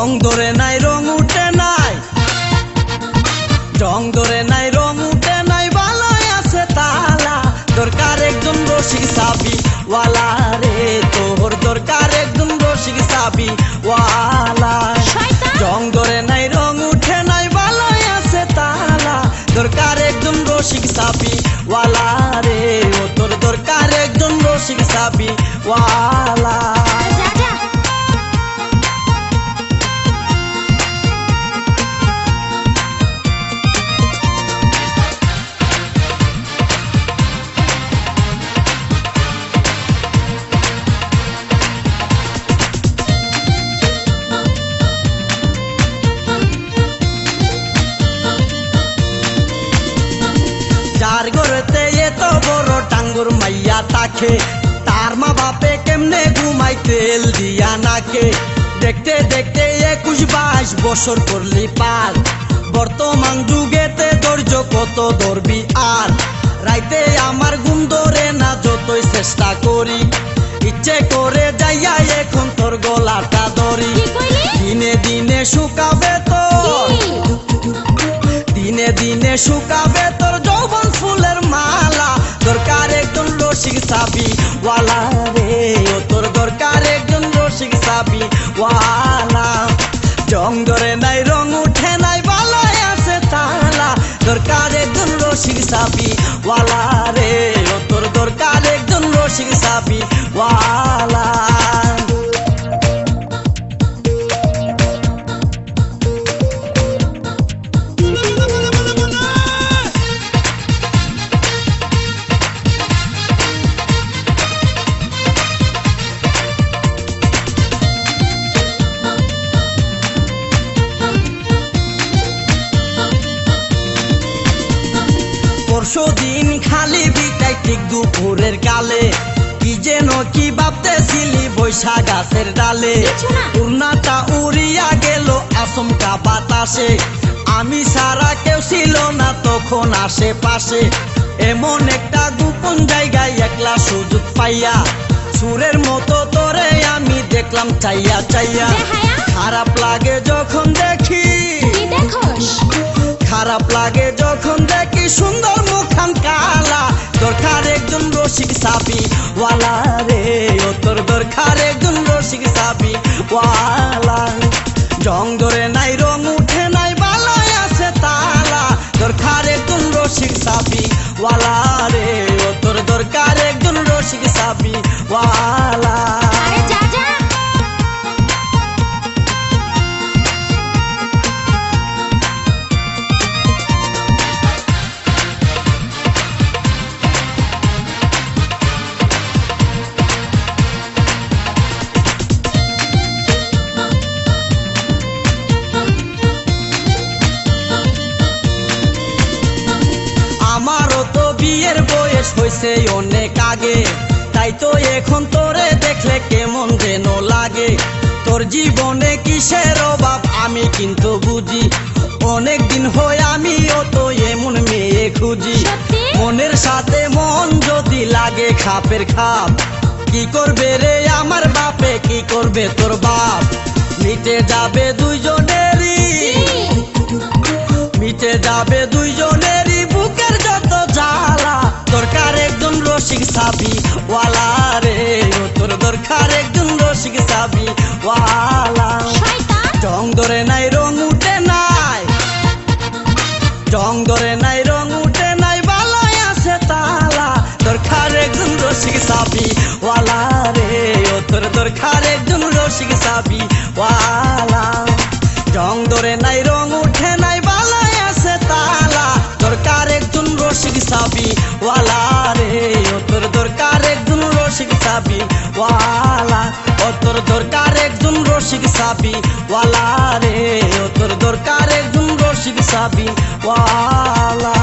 জং ধরে নাই রং উঠে নাই, জং ধরে নাই রং উঠে নাই, বালায় আছে তালা, দরকার একজন রসিক সাবি ওয়ালা রে, তোর দরকার একজন রসিক সাবি ওয়ালা। জং ধরে নাই রং উঠে নাই, বালায় আছে তালা, দরকার একজন রসিক সাবি ওয়ালা রে, ও তোর দরকার একজন রসিক সাবি ওয়ালা। যার ঘরেতে এত বড় টাঙ্গুর মাইয়া থাকে, তার মা বাপে কেমনে ঘুমাই তেল দিয়া নাকে। দেখতে দেখতে 21-22 বছর করলি পার, বর্তমান যুগেতে ধৈর্য কত ধরবি আর। রাইতে আমার ঘুম ধরে না যতই চেষ্টা করি, ইচ্ছে করে যাইয়া এখন তোর গলাটা ধরি। দিনে দিনে শুকাবে তোর, দিনে দিনে শুকাবে তোর যৌবন ফুলের মালা, দরকার একজন রসিক সাবি ওয়ালা রে, ও তোর দরকার একজন রসিক সাবি ওয়ালা। জং ধরে নাই রং উঠে নাই, বালায় আছে তালা, দরকার একজন রসিক সাবি ওয়ালা রে, ও তোর দরকার একজন রসিক সাবি ওয়ালা। পরশুদিন খালি বিটাই ঠিক দুপুরের কালে, কি যেন কি ভাবতেছিলি বৈশা গাছের ডালে। উড়নাটা উড়িয়া গেল আচমকা বাতাসে, আমি সারা কেউ ছিল না তখন আশেপাশে। এমন একটা গোপন জায়গায় একলা সুযোগ পাইয়া, সুরের মতো তোরে আমি দেখলাম চাইয়া চাইয়া। খারাপ লাগে যখন দেখি, খারাপ লাগে যখন দেখি সুন্দর মুখান কালা, দরকার একজন রসিক সাবি ওয়ালা রে, ও তোর দরকার একজন রসিক সাবি ওয়ালা। জং ধরে নাই রং উঠে নাই, বালায় আছে তালা, দরকার একজন রসিক সাবি ওয়ালা রে, ও তোর দরকার একজন রসিক সাবি ওয়ালা। আমারও তো বিয়ের বয়স হয়েছে অনেক আগে, তাই তো এখন তোরে দেখলে কেমন যেন লাগে। তোর জীবনে কিসের অভাব আমি কিন্তু বুঝি, অনেক দিন হয় আমিও তো এমন মেয়ে খুঁজি। মনের সাথে মন যদি লাগে খাপের খাপ, কি করবে রে আমার বাপে, কি করবে তোর বাপ। মিটে যাবে দুইজনেরই, মিটে যাবে দুইজনেরই বুকের যত জ্বালা, দরকার একজন রসিক সাবি ওয়ালা রে, ও তোর দরকার একজন রসিক সাবি ওয়ালা। জং ধরে নাই রং উঠে নাই, জং ধরে নাই রং উঠে নাই, বালায় আছে তালা, দরকার একজন রসিক সাবি ওয়ালা রে, ও তোর দরকার একজন রসিক সাবি ওয়ালা। জং ধরে নাই রং উঠে নাই, বালায় আছে তালা, দরকার একজন রসিক সাবি ওয়ালা রে, ও তোর দরকার একজন রসিক সাবি ওয়ালা, ও তোর দরকার একজন রসিক সাবি ওয়ালা রে, ও তোর দরকার একজন রসিক সাবি ওয়ালা।